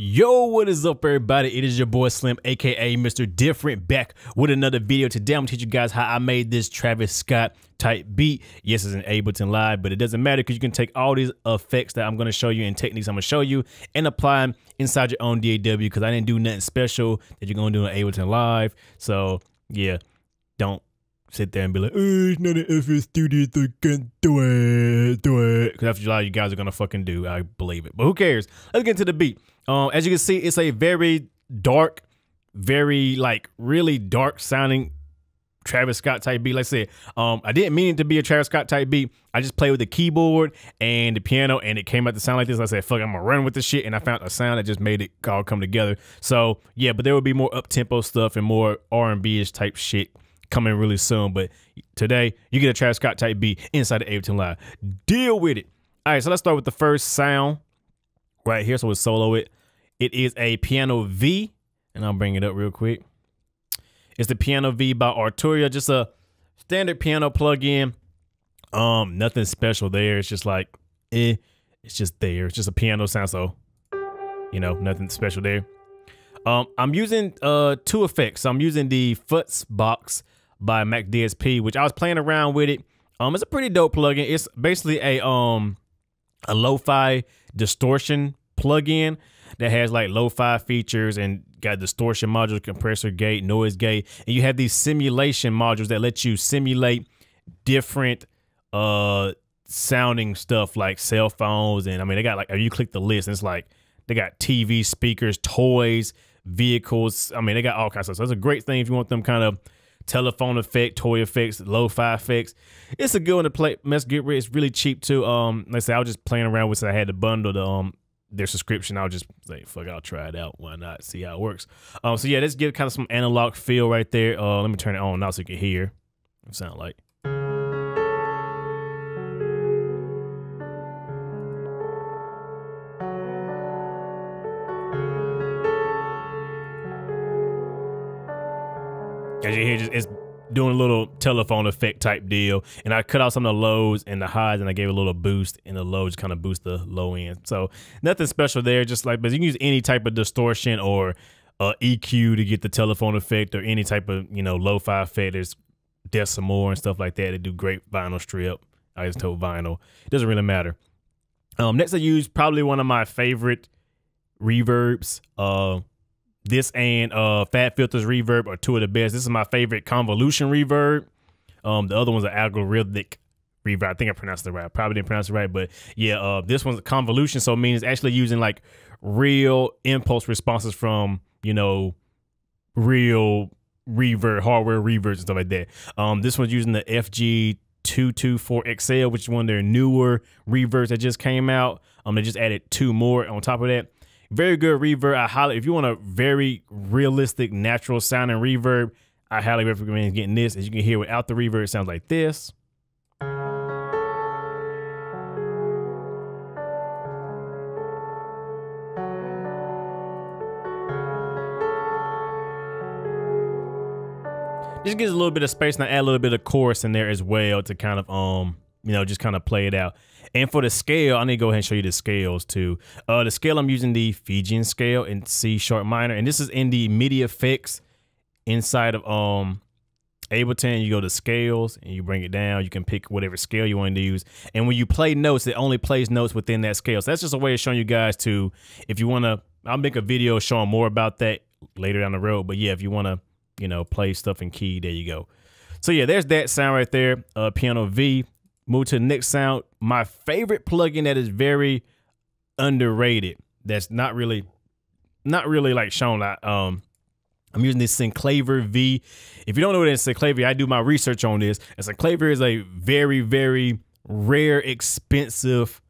Yo, what is up, everybody? It is your boy Slim, aka Mr. Different, back with another video. Today I'm gonna teach you guys how I made this Travis Scott type beat. Yes, it's in Ableton Live, but it doesn't matter because you can take all these effects that I'm gonna show you and techniques I'm gonna show you and apply them inside your own DAW because I didn't do nothing special that you're gonna do in Ableton Live. So yeah, don't sit there and be like, oh, it's not an FL Studio, so I can't do it, because that's what a lot of you guys are gonna fucking do. I believe it, but who cares? Let's get into the beat. As you can see, it's a very dark, very really dark sounding Travis Scott type beat. Like I said, I didn't mean it to be a Travis Scott type beat. I just played with the keyboard and the piano and it came out to sound like this. I said, fuck, I'm gonna run with this shit. And I found a sound that just made it all come together. So yeah, but there will be more up-tempo stuff and more R&B-ish type shit coming really soon. But today, you get a Travis Scott type beat inside the Ableton Live. Deal with it. All right, so let's start with the first sound right here. So we'll solo it. It is a Piano V, and I'll bring it up real quick. It's the Piano V by Arturia, just a standard piano plugin. Nothing special there. It's just like, it's just there. It's just a piano sound, so, you know, nothing special there. I'm using two effects. I'm using the Futz box by Mac DSP, which I was playing around with it. It's a pretty dope plugin. It's basically a lo-fi distortion plugin that has like lo-fi features and got distortion modules, compressor gate, noise gate, and you have these simulation modules that let you simulate different sounding stuff like cell phones. And I mean, they got like, you click the list and it's like they got TV speakers, toys, vehicles. I mean, they got all kinds of stuff. So it's a great thing if you want them kind of telephone effect, toy effects, lo-fi effects. It's a good one to play. Let's get rid. It's really cheap too. Like I said, I was just playing around with it. I had to bundle the their subscription. I'll just say, fuck, I'll try it out. Why not? See how it works. So yeah, let's get kind of some analog feel right there. Let me turn it on now so you can hear what it sounds like. As you hear, it's doing a little telephone effect type deal. And I cut out some of the lows and the highs and I gave a little boost in the low, just kind of boost the low end. So nothing special there, just like, but you can use any type of distortion or EQ to get the telephone effect or any type of, you know, lo-fi effect. There's decimal and stuff like that. They do great vinyl strip, isotope vinyl. It doesn't really matter. Next I use probably one of my favorite reverbs. This and Fat Filter's reverb are two of the best. This is my favorite convolution reverb. The other one's an algorithmic reverb. I think I pronounced it right. I probably didn't pronounce it right, but yeah, this one's a convolution, so it means it's actually using like real impulse responses from, you know, real reverb, hardware reverbs and stuff like that. This one's using the FG224XL, which is one of their newer reverbs that just came out. They just added two more on top of that. Very good reverb. I highly, if you want a very realistic, natural sounding reverb, I highly recommend getting this. As you can hear without the reverb, it sounds like this. Just gives a little bit of space and I add a little bit of chorus in there as well to kind of, you know, just kind of play it out. And for the scale, I need to go ahead and show you the scales too. The scale, I'm using the Fijian scale in C sharp minor, and this is in the MIDI effects inside of Ableton. You go to scales and you bring it down. You can pick whatever scale you want to use. And when you play notes, it only plays notes within that scale. So that's just a way of showing you guys to, if you want to, I'll make a video showing more about that later down the road. But yeah, if you want to, you know, play stuff in key, there you go. So yeah, there's that sound right there, Piano V. Move to the next sound. My favorite plugin that is very underrated. That's not really like shown. I'm using this Synclaver V. If you don't know what it's Synclaver, I do my research on this. And Synclaver is a very, very rare, expensive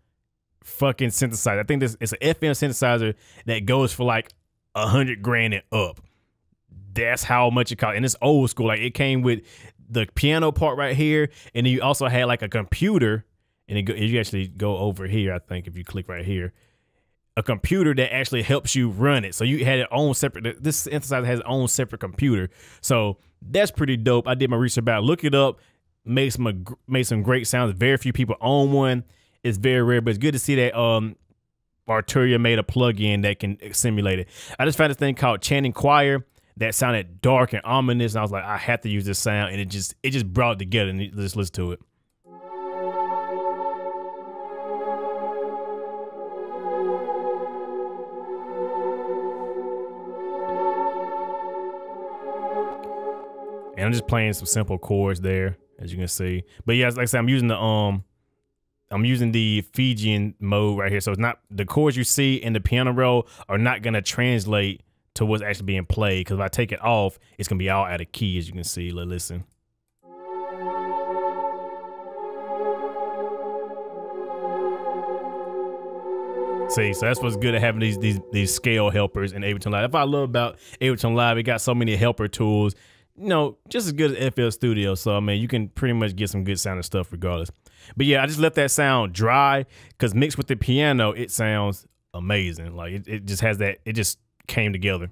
fucking synthesizer. I think it's an FM synthesizer that goes for like 100 grand and up. That's how much it costs. And it's old school. Like it came with the piano part right here, and then you also had like a computer, and you actually go over here, I think, if you click right here, a computer that actually helps you run it. So you had your own separate, this synthesizer has its own separate computer. So that's pretty dope. I did my research about it. Look it up, made some great sounds. Very few people own one. It's very rare, but it's good to see that Arturia made a plugin that can simulate it. I just found this thing called Chanting Choir that sounded dark and ominous, and I was like, I have to use this sound, and it just brought it together. And let's listen to it. And I'm just playing some simple chords there, as you can see. But yeah, like I said, I'm using the Fijian mode right here. So it's not, the chords you see in the piano roll are not gonna translate to what's actually being played. Because if I take it off, it's gonna be all out of key, as you can see. Listen. See, so that's what's good at having these scale helpers in Ableton Live. If I love about Ableton Live, it got so many helper tools. You know, just as good as FL Studio. So, I mean, you can pretty much get some good sounding stuff regardless. But yeah, I just let that sound dry because mixed with the piano, it sounds amazing. Like, it just has that, it just came together.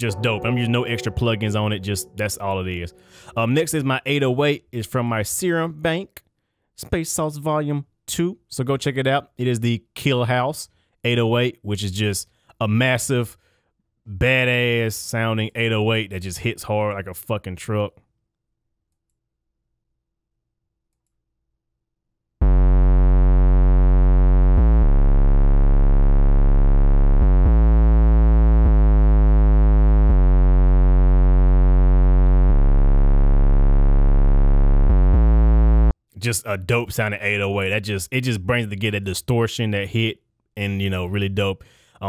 Just dope. I'm using no extra plugins on it. Just, that's all it is. Next is my 808. It's from my Serum Bank Space Sauce Volume 2. So go check it out. It is the Kill House 808, which is just a massive, badass sounding 808 that just hits hard like a fucking truck. Just a dope sounding 808. It just brings to get that distortion, that hit, and you know, really dope.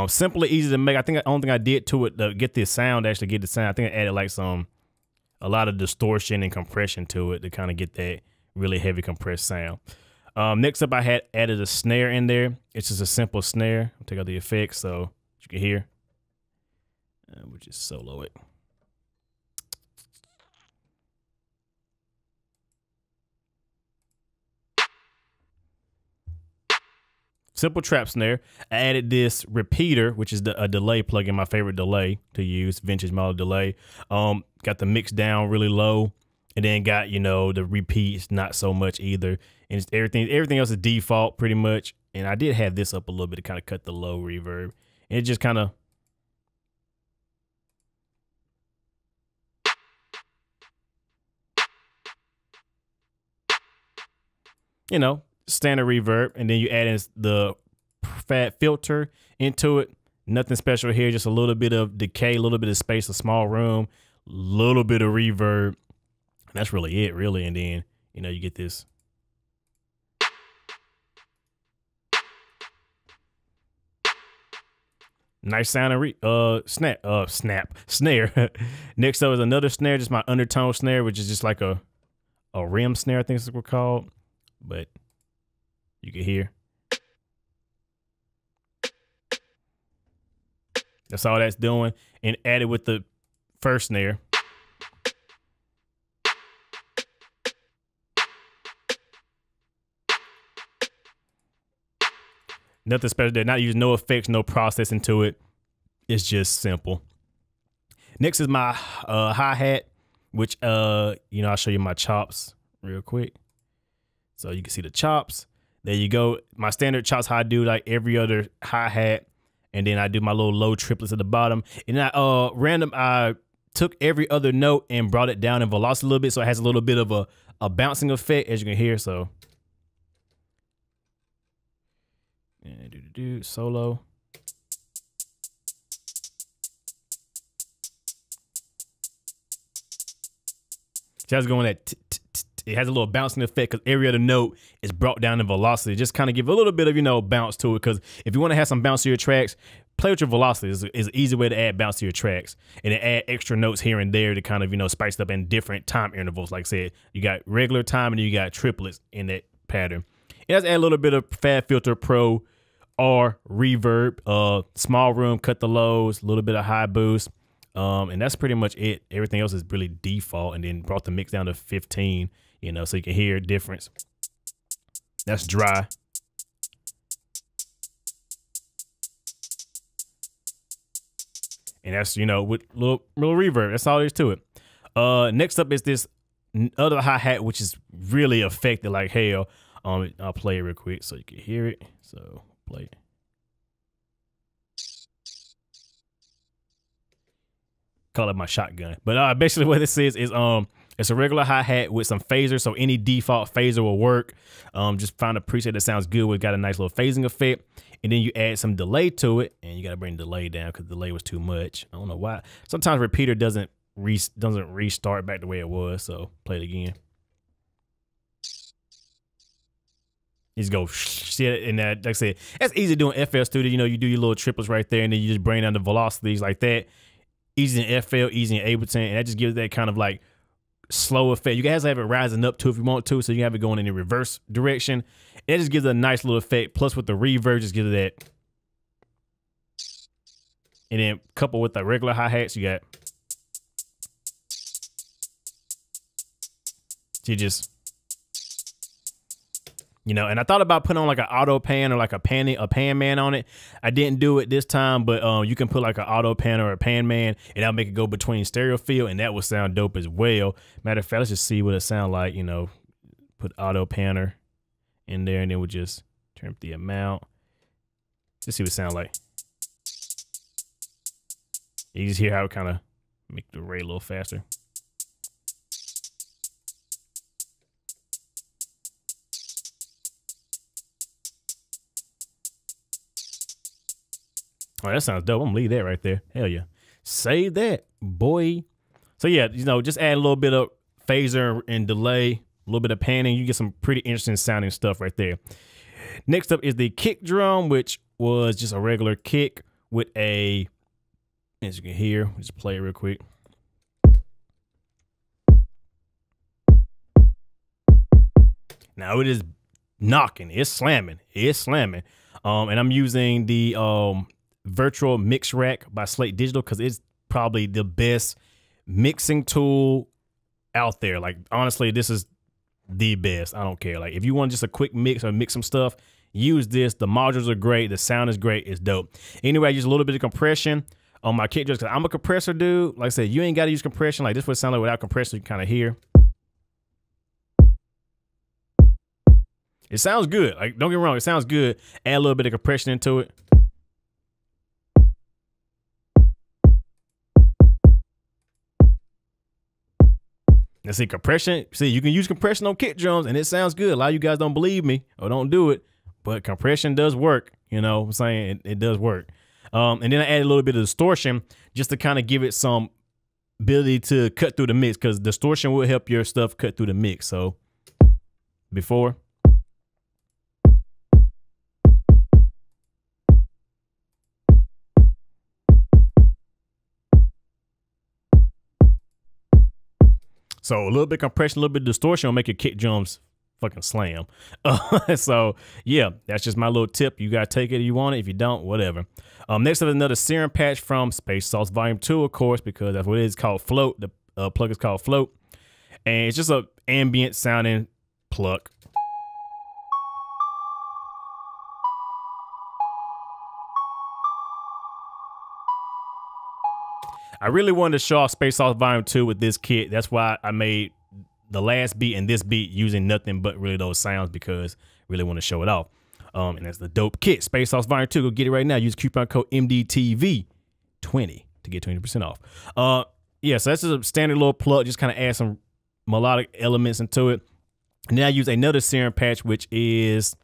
Simple and easy to make. I think the only thing I did to it to get this sound, actually get the sound, I think I added like a lot of distortion and compression to it to kind of get that really heavy compressed sound. Next up, I had added a snare in there. It's just a simple snare. I'll take out the effects so you can hear. We'll just solo it. Simple trap snare. I added this repeater, which is a delay plugin, my favorite delay to use, vintage model delay. Got the mix down really low, and then got, you know, the repeats not so much either. And it's everything else is default pretty much. And I did have this up a little bit to kind of cut the low reverb. And it just kind of, you know, standard reverb, and then you add in the fat filter into it. Nothing special here, just a little bit of decay, a little bit of space, a small room, a little bit of reverb. That's really it, really. And then, you know, you get this. Nice sounding snare. Next up is another snare, just my undertone snare, which is just like a rim snare, I think is what it's called. But you can hear. That's all that's doing. And added with the first snare. Nothing special there. Not using no effects, no processing to it. It's just simple. Next is my hi-hat, which, you know, I'll show you my chops real quick. So you can see the chops. There you go. My standard chops, how I do like every other hi-hat. And then I do my little low triplets at the bottom. And I took every other note and brought it down in velocity a little bit. So it has a little bit of a bouncing effect, as you can hear. So and solo. So I was going at it has a little bouncing effect because every other note is brought down in velocity. Just kind of give a little bit of, you know, bounce to it. Because if you want to have some bounce to your tracks, play with your velocity is an easy way to add bounce to your tracks. And then add extra notes here and there to kind of, you know, spice it up in different time intervals. Like I said, you got regular time and you got triplets in that pattern. It has to add a little bit of Fab Filter Pro or reverb, small room, cut the lows, a little bit of high boost. And that's pretty much it. Everything else is really default, and then brought the mix down to 15, you know, so you can hear a difference. That's dry. And that's, you know, with little reverb. That's all there is to it. Next up is this other hi-hat, which is really affected like hell. I'll play it real quick so you can hear it. So play it. Call it my shotgun. But basically what this is it's a regular hi-hat with some phaser, so any default phaser will work. Just find a preset that sounds good. We've got a nice little phasing effect, and then you add some delay to it, and you got to bring the delay down because the delay was too much. I don't know why. Sometimes repeater doesn't restart back the way it was, so play it again. Just go see it, and like I said, that's easy doing FL Studio. You know, you do your little triplets right there, and then you just bring down the velocities like that. Easy in FL, easy in Ableton, and that just gives that kind of like slow effect. You guys have it rising up too if you want to, so you have it going in the reverse direction. It just gives it a nice little effect. Plus with the reverb, just gives it that. And then coupled with the regular hi-hats, you got. You just, you know, and I thought about putting on like an auto pan or like a pan man on it. I didn't do it this time, but you can put like an auto pan or a pan man, and that'll make it go between stereo field, and that will sound dope as well. Matter of fact, let's just see what it sounds like. You know, put auto panner in there, and then we'll just turn up the amount. Just see what it sounds like. You just hear how it kind of make the rate a little faster. Oh, that sounds dope. I'm gonna leave that right there. Hell yeah. Save that, boy. So yeah, you know, just add a little bit of phaser and delay, a little bit of panning. You get some pretty interesting sounding stuff right there. Next up is the kick drum, which was just a regular kick with a, as you can hear, just play it real quick. Now it is knocking, it's slamming, and I'm using the virtual mix rack by Slate Digital because it's probably the best mixing tool out there. Like honestly, this is the best. I don't care. Like if you want just a quick mix or mix some stuff, use this. The modules are great. The sound is great. It's dope. Anyway, I use a little bit of compression on my kick drums because I'm a compressor dude. Like I said, you ain't got to use compression. Like this would sound like without compression, you kind of hear. It sounds good. Like don't get me wrong, it sounds good. Add a little bit of compression into it. Now see compression, see you can use compression on kick drums and it sounds good. A lot of you guys don't believe me or don't do it, but compression does work. You know what I'm saying? It does work. And then I add a little bit of distortion just to kind of give it some ability to cut through the mix because distortion will help your stuff cut through the mix. So before. So a little bit of compression, a little bit of distortion will make your kick drums fucking slam. So yeah, that's just my little tip. You gotta take it if you want it. If you don't, whatever. Next up is another serum patch from Space Sauce Volume 2, of course, because that's what it is, called Float. The plug is called Float. And it's just a ambient sounding plug. I really wanted to show off Space Sauce Volume 2 with this kit. That's why I made the last beat and this beat using nothing but really those sounds because I really want to show it off. And that's the dope kit. Space Sauce Volume 2. Go get it right now. Use coupon code MDTV20 to get 20% off. Yeah, so that's just a standard little plug. Just kind of add some melodic elements into it. And then I use another serum patch, which is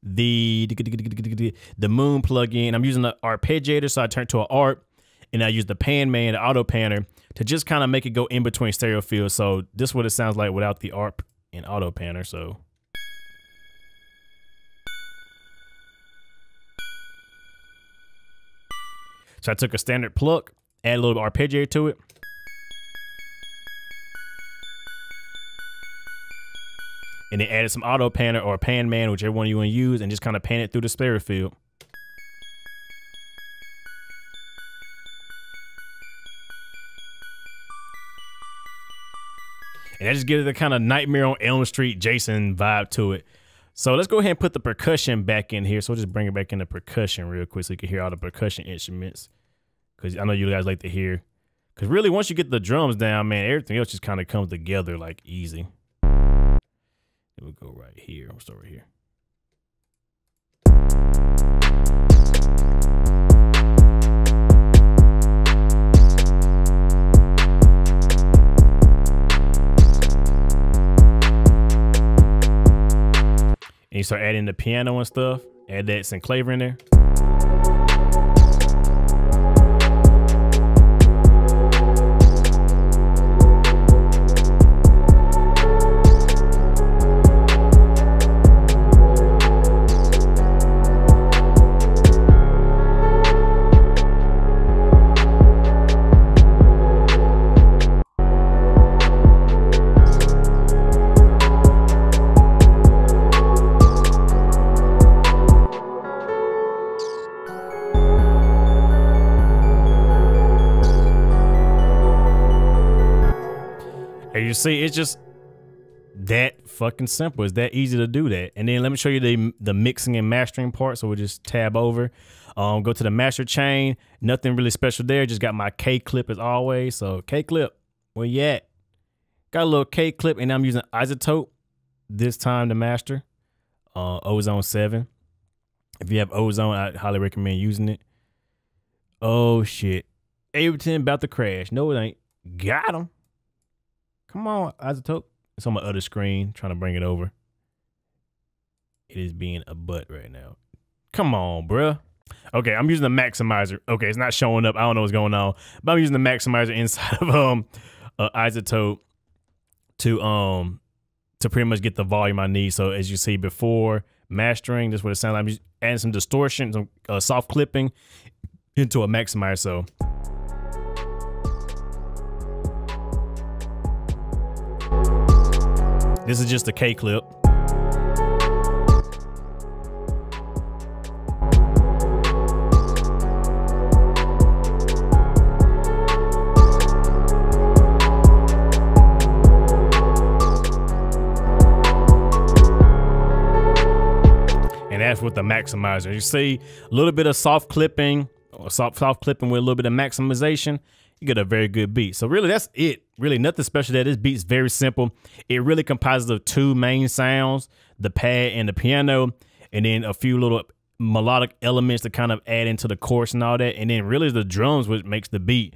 the Moon plugin. I'm using the arpeggiator, so I turn to an ARP. And I use the pan man, the auto panner, to just kind of make it go in between stereo fields. So this is what it sounds like without the ARP and auto panner. So I took a standard plug, add a little arpeggiator to it. And then added some auto panner or pan man, whichever one you want to use, and just kind of pan it through the stereo field. And that just gives it a kind of Nightmare on Elm Street Jason vibe to it. So let's go ahead and put the percussion back in here. So we'll just bring it back into percussion real quick so you can hear all the percussion instruments. Because I know you guys like to hear Because really, once you get the drums down, man, everything else just kind of comes together like easy. We'll go right here. We'll start right here. And you start adding the piano and stuff. Add that synclaver in there. As you see, it's just that fucking simple. It's that easy to do that. And then let me show you the mixing and mastering part. So we'll just tab over, go to the master chain. Nothing really special there. Just got my K clip as always. So K clip, where you at? Got a little K clip, and I'm using isotope this time to master. Ozone 7. If you have ozone, I highly recommend using it. Oh shit. Ableton about to crash. No, it ain't. Got him. Come on, isotope. It's on my other screen, trying to bring it over. It is being a butt right now. Come on, bruh. Okay, I'm using the maximizer. Okay, it's not showing up. I don't know what's going on, but I'm using the maximizer inside of isotope to pretty much get the volume I need. So as you see before mastering, this is what it sounds like. I'm just adding some distortion, some soft clipping into a maximizer. So this is just a K clip. And that's with the maximizer. You see a little bit of soft clipping, or soft clipping with a little bit of maximization. You get a very good beat. So really, that's it. Really nothing special there. This beat's very simple. It really comprises of two main sounds, the pad and the piano, and then a few little melodic elements to kind of add into the chorus and all that. And then really the drums, which makes the beat.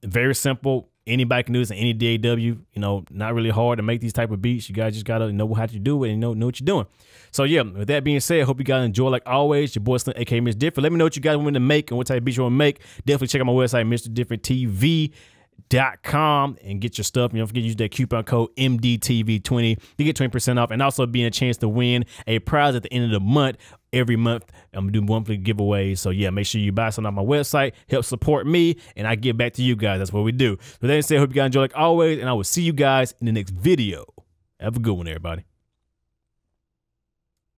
Very simple. Anybody can do this in any DAW. You know, not really hard to make these type of beats. You guys just gotta know how to do it and know what you're doing. So yeah, with that being said, I hope you guys enjoy. Like always, your boy Slim, aka MrDifferent. Let me know what you guys want me to make and what type of beats you want to make. Definitely check out my website, MrDifferentTV.com, and get your stuff. And don't forget to use that coupon code MDTV20 to get 20% off, and also being a chance to win a prize at the end of the month. Every month, I'm gonna do monthly giveaways. So yeah, make sure you buy something on my website, help support me, and I give back to you guys. That's what we do. With that being said, I hope you guys enjoy like always, and I will see you guys in the next video. Have a good one, everybody.